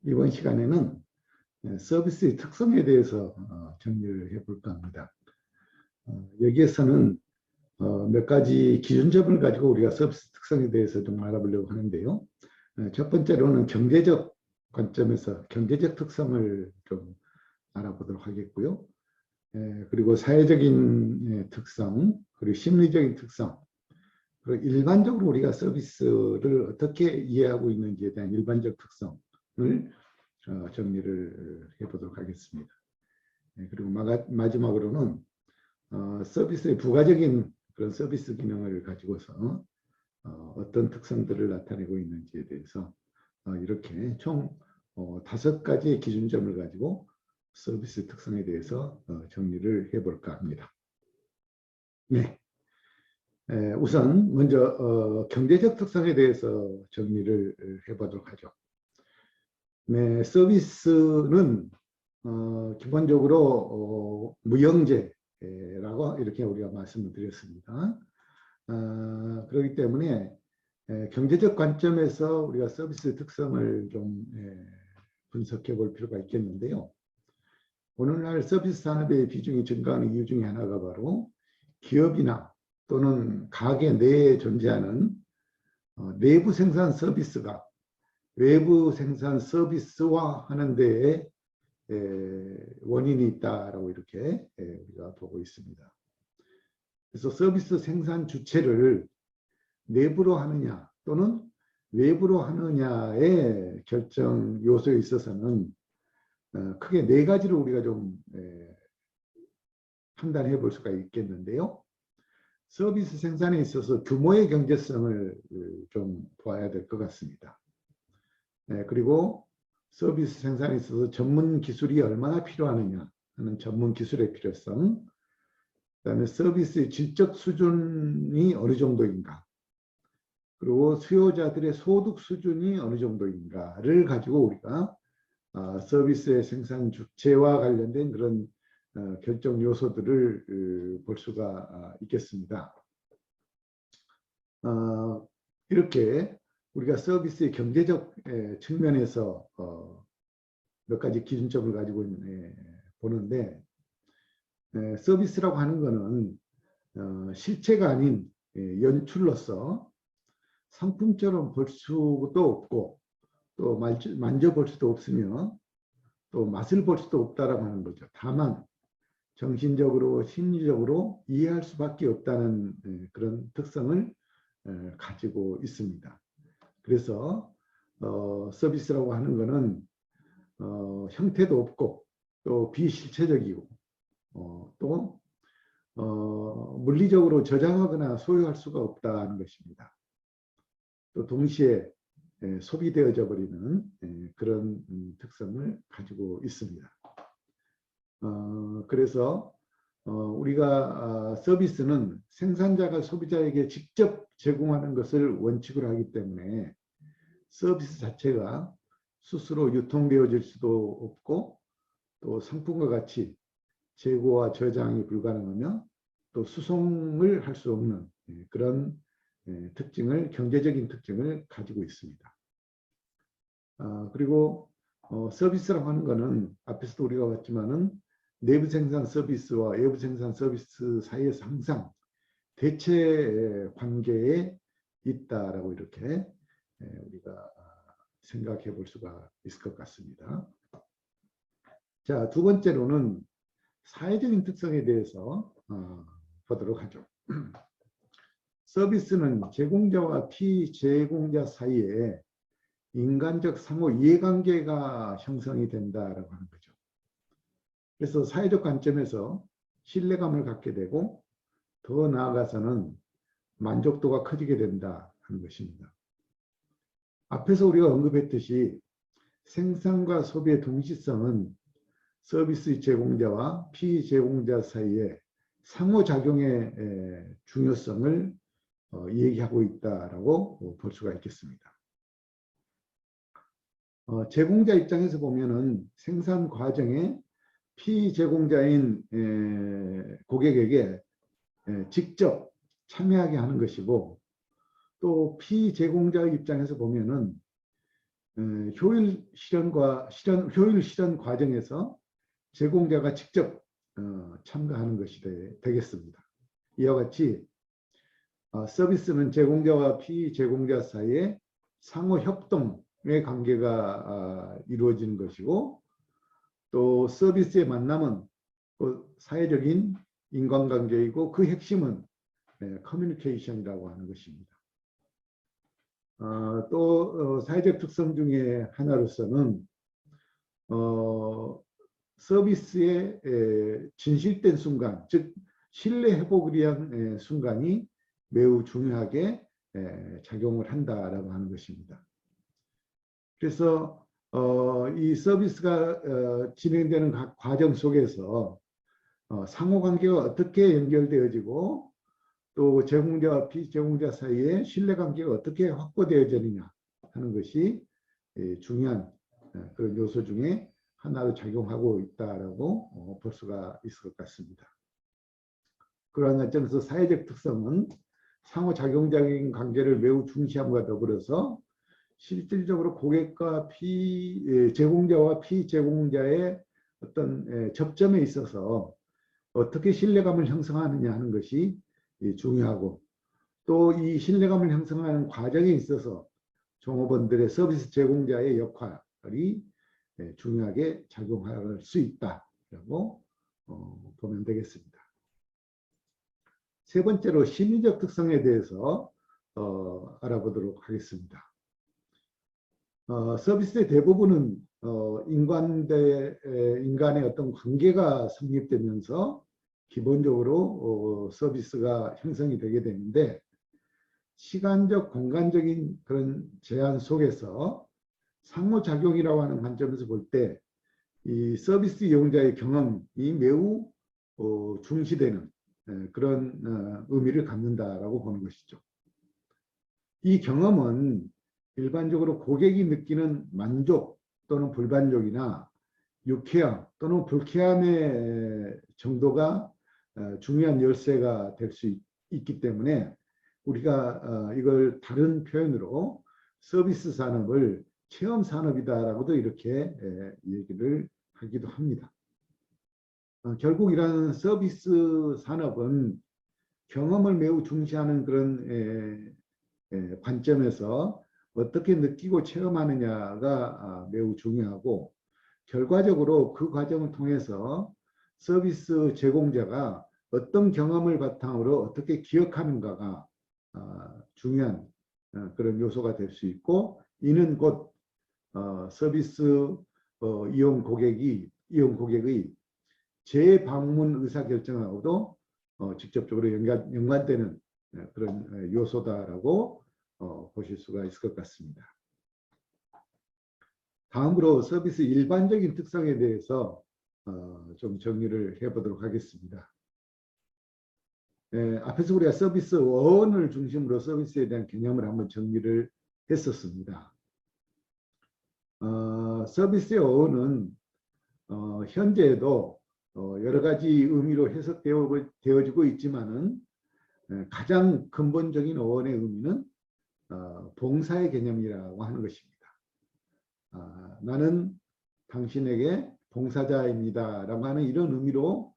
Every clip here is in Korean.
이번 시간에는 서비스의 특성에 대해서 정리를 해볼까 합니다. 여기에서는 몇 가지 기준점을 가지고 우리가 서비스 특성에 대해서 좀 알아보려고 하는데요. 첫 번째로는 경제적 관점에서 경제적 특성을 좀 알아보도록 하겠고요. 그리고 사회적인 특성, 그리고 심리적인 특성, 그리고 일반적으로 우리가 서비스를 어떻게 이해하고 있는지에 대한 일반적 특성을 정리를 해보도록 하겠습니다. 그리고 마지막으로는 서비스의 부가적인 그런 서비스 기능을 가지고서 어떤 특성들을 나타내고 있는지에 대해서 이렇게 총 5가지의 기준점을 가지고 서비스 특성에 대해서 정리를 해볼까 합니다. 네. 우선 먼저 경제적 특성에 대해서 정리를 해보도록 하죠. 네, 서비스는 기본적으로 무형재라고 이렇게 우리가 말씀을 드렸습니다. 그렇기 때문에 경제적 관점에서 우리가 서비스 특성을 좀 분석해 볼 필요가 있겠는데요. 오늘날 서비스 산업의 비중이 증가하는 이유 중에 하나가 바로 기업이나 또는 가게 내에 존재하는 내부 생산 서비스가 외부 생산 서비스화하는 데에 원인이 있다라고 이렇게 우리가 보고 있습니다. 그래서 서비스 생산 주체를 내부로 하느냐 또는 외부로 하느냐의 결정 요소에 있어서는 크게 4가지로 우리가 좀 판단해 볼 수가 있겠는데요. 서비스 생산에 있어서 규모의 경제성을 좀 봐야 될 것 같습니다. 그리고 서비스 생산에 있어서 전문 기술이 얼마나 필요하느냐 하는 전문 기술의 필요성, 그다음에 서비스의 질적 수준이 어느 정도인가, 그리고 수요자들의 소득 수준이 어느 정도인가를 가지고 우리가 서비스의 생산 주체와 관련된 그런 결정 요소들을 볼 수가 있겠습니다. 이렇게 우리가 서비스의 경제적 측면에서 몇 가지 기준점을 가지고 보는데, 서비스라고 하는 것은 실체가 아닌 연출로서 상품처럼 볼 수도 없고 또 만져볼 수도 없으며 또 맛을 볼 수도 없다라고 하는 거죠. 다만 정신적으로 심리적으로 이해할 수밖에 없다는 그런 특성을 가지고 있습니다. 그래서 서비스라고 하는 것은 형태도 없고 또 비실체적이고 또 물리적으로 저장하거나 소유할 수가 없다는 것입니다. 또 동시에 소비되어져 버리는 그런 특성을 가지고 있습니다. 그래서 우리가 서비스는 생산자가 소비자에게 직접 제공하는 것을 원칙으로 하기 때문에 서비스 자체가 스스로 유통되어질 수도 없고 또 상품과 같이 재고와 저장이 불가능하며 또 수송을 할 수 없는 그런 특징을, 경제적인 특징을 가지고 있습니다. 그리고 서비스라고 하는 것은 앞에서도 우리가 봤지만은 내부 생산 서비스와 외부 생산 서비스 사이에서 항상 대체 관계에 있다라고 이렇게 우리가 생각해 볼 수가 있을 것 같습니다. 자, 두 번째로는 사회적인 특성에 대해서 보도록 하죠. 서비스는 제공자와 피제공자 사이에 인간적 상호 이해관계가 형성이 된다라고 하는 거죠. 그래서 사회적 관점에서 신뢰감을 갖게 되고 더 나아가서는 만족도가 커지게 된다 하는 것입니다. 앞에서 우리가 언급했듯이 생산과 소비의 동시성은 서비스 제공자와 피제공자 사이에 상호작용의 중요성을 얘기하고 있다라고 볼 수가 있겠습니다. 제공자 입장에서 보면은 생산 과정에 피제공자인 고객에게 직접 참여하게 하는 것이고, 또 피제공자의 입장에서 보면은 효율 실현 과정에서 제공자가 직접 참가하는 것이 되겠습니다. 이와 같이 서비스는 제공자와 피제공자 사이에 상호 협동의 관계가 이루어지는 것이고, 또 서비스의 만남은 사회적인 인간관계이고 그 핵심은 커뮤니케이션이라고 하는 것입니다. 또 사회적 특성 중에 하나로서는 서비스의 진실된 순간, 즉 신뢰 회복을 위한 순간이 매우 중요하게 작용을 한다라고 하는 것입니다. 그래서 이 서비스가 진행되는 각 과정 속에서 상호관계가 어떻게 연결되어지고 또 제공자와 피제공자 사이에 신뢰관계가 어떻게 확보되어지느냐 하는 것이 중요한 그런 요소 중에 하나로 작용하고 있다라고 볼 수가 있을 것 같습니다. 그러한 관점에서 사회적 특성은 상호작용적인 관계를 매우 중시함과 더불어서 실질적으로 고객과 제공자와 피제공자의 어떤 접점에 있어서 어떻게 신뢰감을 형성하느냐 하는 것이 중요하고, 또 이 신뢰감을 형성하는 과정에 있어서 종업원들의 서비스 제공자의 역할이 중요하게 작용할 수 있다라고 보면 되겠습니다. 세 번째로 심리적 특성에 대해서 알아보도록 하겠습니다. 서비스의 대부분은 인간의 어떤 관계가 성립되면서 기본적으로 서비스가 형성이 되게 되는데, 시간적, 공간적인 그런 제한 속에서 상호작용이라고 하는 관점에서 볼 때 이 서비스 이용자의 경험이 매우 중시되는 그런 의미를 갖는다라고 보는 것이죠. 이 경험은 일반적으로 고객이 느끼는 만족 또는 불만족이나 유쾌함 또는 불쾌함의 정도가 중요한 열쇠가 될 수 있기 때문에 우리가 이걸 다른 표현으로 서비스 산업을 체험 산업이다라고도 이렇게 얘기를 하기도 합니다. 결국 이러한 서비스 산업은 경험을 매우 중시하는 그런 관점에서 어떻게 느끼고 체험하느냐가 매우 중요하고, 결과적으로 그 과정을 통해서 서비스 제공자가 어떤 경험을 바탕으로 어떻게 기억하는가가 중요한 그런 요소가 될 수 있고, 이는 곧 서비스 이용 고객의 재방문 의사결정하고도 직접적으로 연관되는 그런 요소다라고 보실 수가 있을 것 같습니다. 다음으로 서비스 일반적인 특성에 대해서 좀 정리를 해보도록 하겠습니다. 앞에서 우리가 서비스 어원을 중심으로 서비스에 대한 개념을 한번 정리를 했었습니다. 서비스의 어원은 현재에도 여러 가지 의미로 해석되어지고 있지만은 가장 근본적인 어원의 의미는 봉사의 개념이라고 하는 것입니다. 나는 당신에게 봉사자입니다 라고 하는 이런 의미로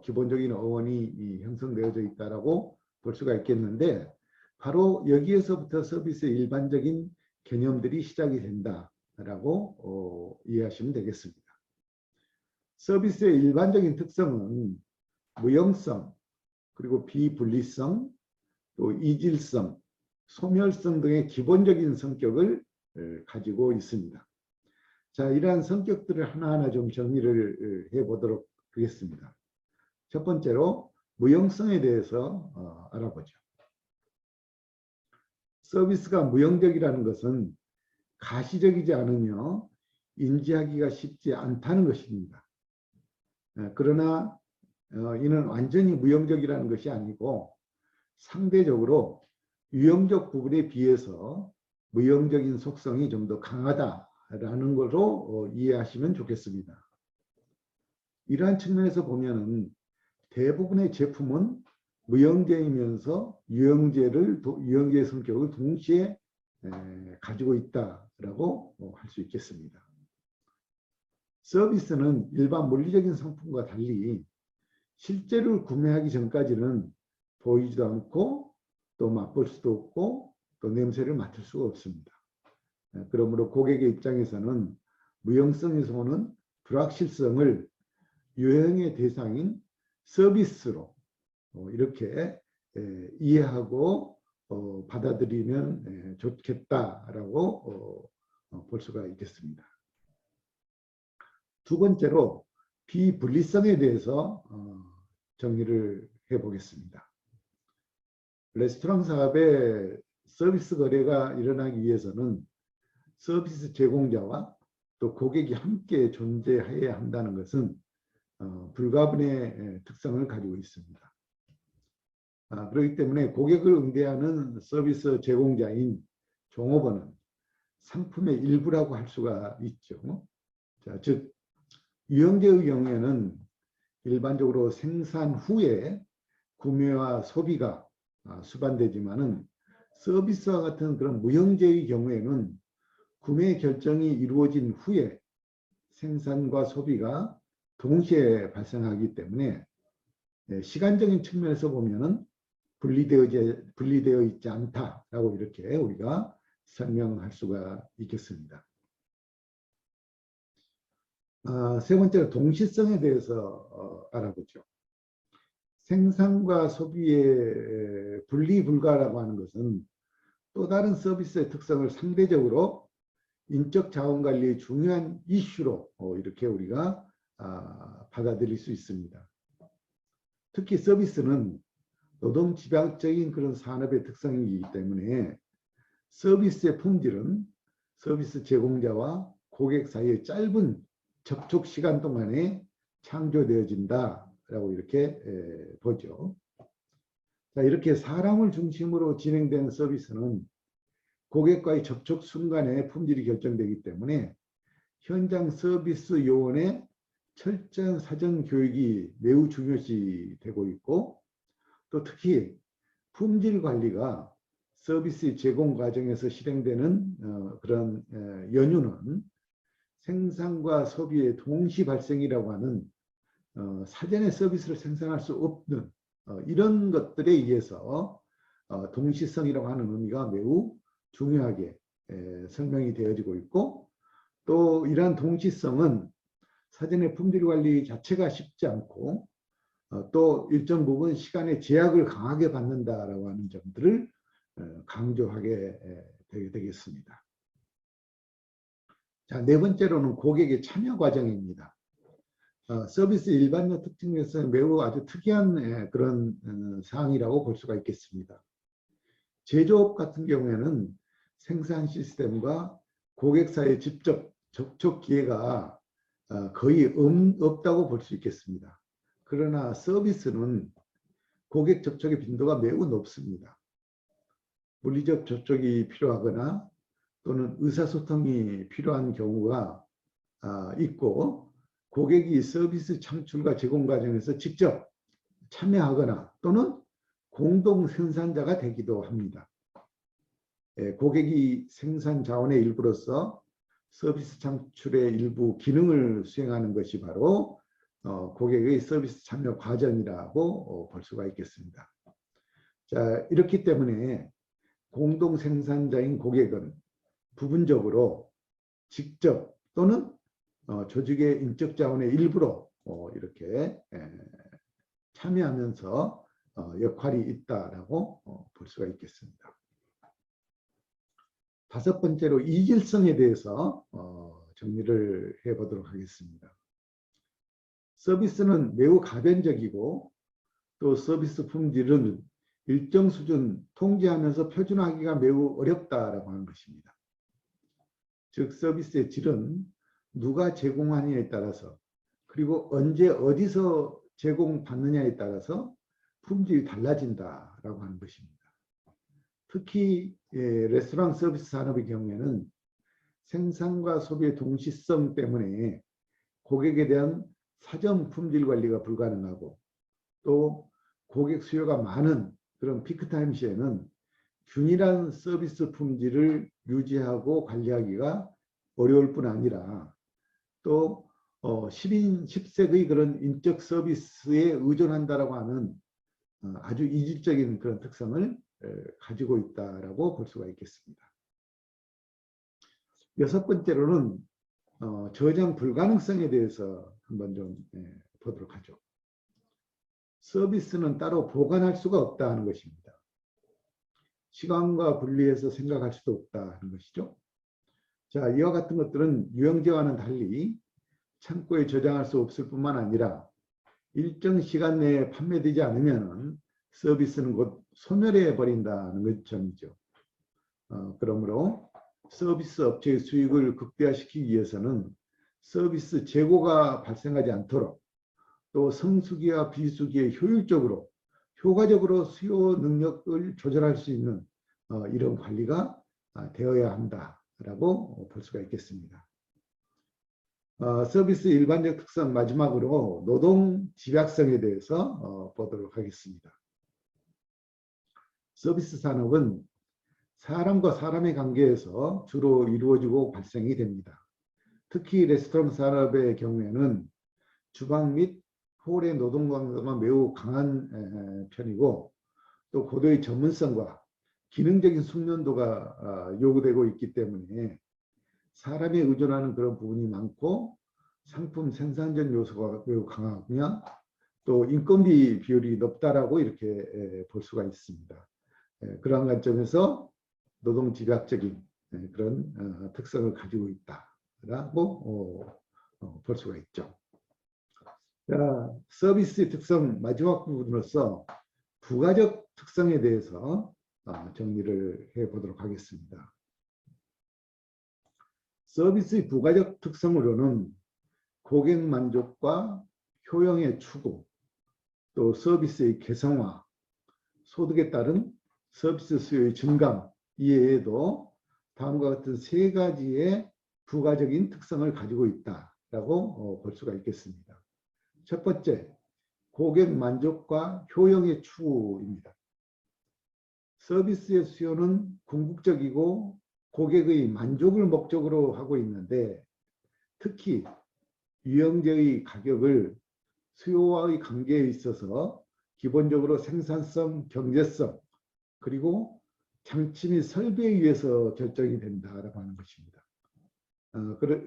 기본적인 어원이 형성되어져 있다라고 볼 수가 있겠는데, 바로 여기에서부터 서비스의 일반적인 개념들이 시작이 된다라고 이해하시면 되겠습니다. 서비스의 일반적인 특성은 무형성, 그리고 비분리성, 또 이질성, 소멸성 등의 기본적인 성격을 가지고 있습니다. 자, 이러한 성격들을 하나하나 좀 정리를 해보도록 하겠습니다. 첫 번째로 무형성에 대해서 알아보죠. 서비스가 무형적이라는 것은 가시적이지 않으며 인지하기가 쉽지 않다는 것입니다. 그러나 이는 완전히 무형적이라는 것이 아니고 상대적으로 유형적 부분에 비해서 무형적인 속성이 좀 더 강하다라는 것으로 이해하시면 좋겠습니다. 이러한 측면에서 보면은 대부분의 제품은 무형제이면서 유형제의 성격을 동시에 가지고 있다라고 할 수 있겠습니다. 서비스는 일반 물리적인 상품과 달리 실제로 구매하기 전까지는 보이지도 않고 또 맛볼 수도 없고 또 냄새를 맡을 수가 없습니다. 그러므로 고객의 입장에서는 무형성에서 오는 불확실성을 유형의 대상인 서비스로 이렇게 이해하고 받아들이면 좋겠다라고 볼 수가 있겠습니다. 두 번째로 비분리성에 대해서 정리를 해보겠습니다. 레스토랑 사업의 서비스 거래가 일어나기 위해서는 서비스 제공자와 또 고객이 함께 존재해야 한다는 것은 불가분의 특성을 가지고 있습니다. 그렇기 때문에 고객을 응대하는 서비스 제공자인 종업원은 상품의 일부라고 할 수가 있죠. 자, 즉 유형제의 경우에는 일반적으로 생산 후에 구매와 소비가 수반되지만은 서비스와 같은 그런 무형제의 경우에는 구매 결정이 이루어진 후에 생산과 소비가 동시에 발생하기 때문에 시간적인 측면에서 보면은 분리되어 있지 않다라고 이렇게 우리가 설명할 수가 있겠습니다. 세 번째로 동시성에 대해서 알아보죠. 생산과 소비의 분리 불가라고 하는 것은 또 다른 서비스의 특성을 상대적으로 인적 자원 관리의 중요한 이슈로 이렇게 우리가 받아들일 수 있습니다. 특히 서비스는 노동 집약적인 그런 산업의 특성이기 때문에 서비스의 품질은 서비스 제공자와 고객 사이의 짧은 접촉 시간 동안에 창조되어진다라고 이렇게 보죠. 자, 이렇게 사람을 중심으로 진행되는 서비스는 고객과의 접촉 순간에 품질이 결정되기 때문에 현장 서비스 요원의 철저한 사전 교육이 매우 중요시 되고 있고 또 특히 품질 관리가 서비스 제공 과정에서 실행되는 그런 연유는 생산과 소비의 동시 발생이라고 하는 사전에 서비스를 생산할 수 없는 이런 것들에 의해서 동시성이라고 하는 의미가 매우 중요하게 설명이 되어지고 있고 또 이러한 동시성은 사전의 품질 관리 자체가 쉽지 않고 또 일정 부분 시간의 제약을 강하게 받는다라고 하는 점들을 강조하게 되겠습니다. 자, 네 번째로는 고객의 참여 과정입니다. 서비스 일반적 특징 중에서 매우 아주 특이한 그런 사항이라고 볼 수가 있겠습니다. 제조업 같은 경우에는 생산 시스템과 고객 사이의 직접 접촉 기회가 거의 없다고 볼 수 있겠습니다. 그러나 서비스는 고객 접촉의 빈도가 매우 높습니다. 물리적 접촉이 필요하거나 또는 의사소통이 필요한 경우가 있고 고객이 서비스 창출과 제공 과정에서 직접 참여하거나 또는 공동 생산자가 되기도 합니다. 고객이 생산 자원의 일부로서 서비스 창출의 일부 기능을 수행하는 것이 바로 고객의 서비스 참여 과정이라고 볼 수가 있겠습니다. 자, 이렇기 때문에 공동 생산자인 고객은 부분적으로 직접 또는 조직의 인적 자원의 일부로 이렇게 참여하면서 역할이 있다라고 볼 수가 있겠습니다. 다섯 번째로 이질성에 대해서 정리를 해보도록 하겠습니다. 서비스는 매우 가변적이고 또 서비스 품질은 일정 수준 통제하면서 표준화하기가 매우 어렵다라고 하는 것입니다. 즉 서비스의 질은 누가 제공하느냐에 따라서 그리고 언제 어디서 제공받느냐에 따라서 품질이 달라진다라고 하는 것입니다. 특히 레스토랑 서비스 산업의 경우에는 생산과 소비의 동시성 때문에 고객에 대한 사전 품질 관리가 불가능하고 또 고객 수요가 많은 그런 피크타임 시에는 균일한 서비스 품질을 유지하고 관리하기가 어려울 뿐 아니라 또 10인 10색의 그런 인적 서비스에 의존한다라고 하는 아주 이질적인 그런 특성을 가지고 있다라고 볼 수가 있겠습니다. 여섯 번째로는 저장 불가능성에 대해서 한번 좀 보도록 하죠. 서비스는 따로 보관할 수가 없다 하는 것입니다. 시간과 분리해서 생각할 수도 없다 하는 것이죠. 자, 이와 같은 것들은 유형제와는 달리 창고에 저장할 수 없을 뿐만 아니라 일정 시간 내에 판매되지 않으면 서비스는 곧 소멸해 버린다는 점이죠. 그러므로 서비스 업체의 수익을 극대화시키기 위해서는 서비스 재고가 발생하지 않도록 또 성수기와 비수기에 효율적으로 효과적으로 수요 능력을 조절할 수 있는 이런 관리가 되어야 한다라고 볼 수가 있겠습니다. 서비스 일반적 특성 마지막으로 노동 집약성에 대해서 보도록 하겠습니다. 서비스 산업은 사람과 사람의 관계에서 주로 이루어지고 발생이 됩니다. 특히 레스토랑 산업의 경우에는 주방 및 홀의 노동 강도가 매우 강한 편이고 또 고도의 전문성과 기능적인 숙련도가 요구되고 있기 때문에 사람에 의존하는 그런 부분이 많고 상품 생산전 요소가 매우 강하며 또 인건비 비율이 높다라고 이렇게 볼 수가 있습니다. 그러한 관점에서 노동 집약적인 그런 특성을 가지고 있다라고 볼 수가 있죠. 자, 서비스의 특성 마지막 부분으로서 부가적 특성에 대해서 정리를 해보도록 하겠습니다. 서비스의 부가적 특성으로는 고객 만족과 효용의 추구, 또 서비스의 개성화, 소득에 따른 서비스 수요의 증감 이외에도 다음과 같은 세 가지의 부가적인 특성을 가지고 있다라고 볼 수가 있겠습니다. 첫 번째, 고객 만족과 효용의 추구입니다. 서비스의 수요는 궁극적이고 고객의 만족을 목적으로 하고 있는데 특히 유형제의 가격을 수요와의 관계에 있어서 기본적으로 생산성, 경제성 그리고 장치 및 설비에 의해서 결정이 된다라고 하는 것입니다.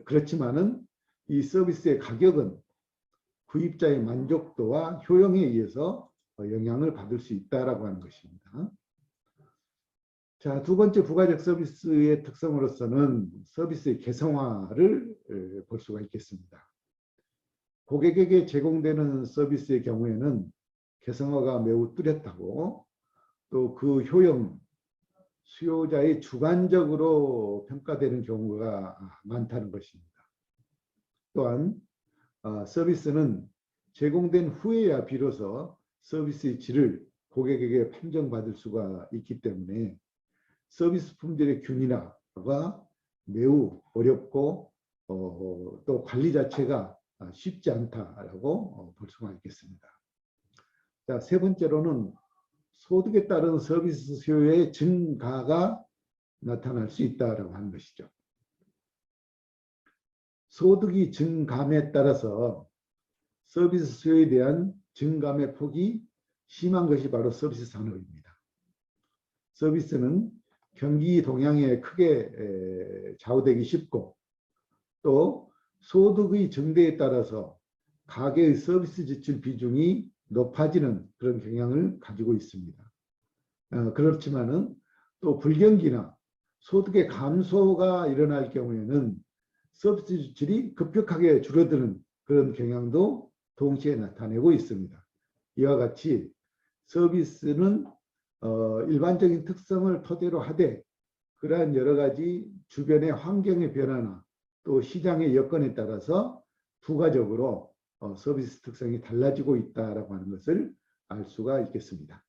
그렇지만은 이 서비스의 가격은 구입자의 만족도와 효용에 의해서 영향을 받을 수 있다라고 하는 것입니다. 자, 두 번째 부가적 서비스의 특성으로서는 서비스의 개성화를 볼 수가 있겠습니다. 고객에게 제공되는 서비스의 경우에는 개성화가 매우 뚜렷하고 또 그 효용, 수요자의 주관적으로 평가되는 경우가 많다는 것입니다. 또한 서비스는 제공된 후에야 비로소 서비스의 질을 고객에게 판정받을 수가 있기 때문에 서비스 품질의 균일화가 매우 어렵고 또 관리 자체가 쉽지 않다라고 볼 수가 있겠습니다. 자, 세 번째로는 소득에 따른 서비스 수요의 증가가 나타날 수 있다라고 하는 것이죠. 소득이 증감에 따라서 서비스 수요에 대한 증감의 폭이 심한 것이 바로 서비스 산업입니다. 서비스는 경기 동향에 크게 좌우되기 쉽고 또 소득의 증대에 따라서 가계의 서비스 지출 비중이 높아지는 그런 경향을 가지고 있습니다. 그렇지만은 또 불경기나 소득의 감소가 일어날 경우에는 서비스 지출이 급격하게 줄어드는 그런 경향도 동시에 나타내고 있습니다. 이와 같이 서비스는 일반적인 특성을 토대로 하되 그러한 여러 가지 주변의 환경의 변화나 또 시장의 여건에 따라서 부가적으로 서비스 특성이 달라지고 있다라고 하는 것을 알 수가 있겠습니다.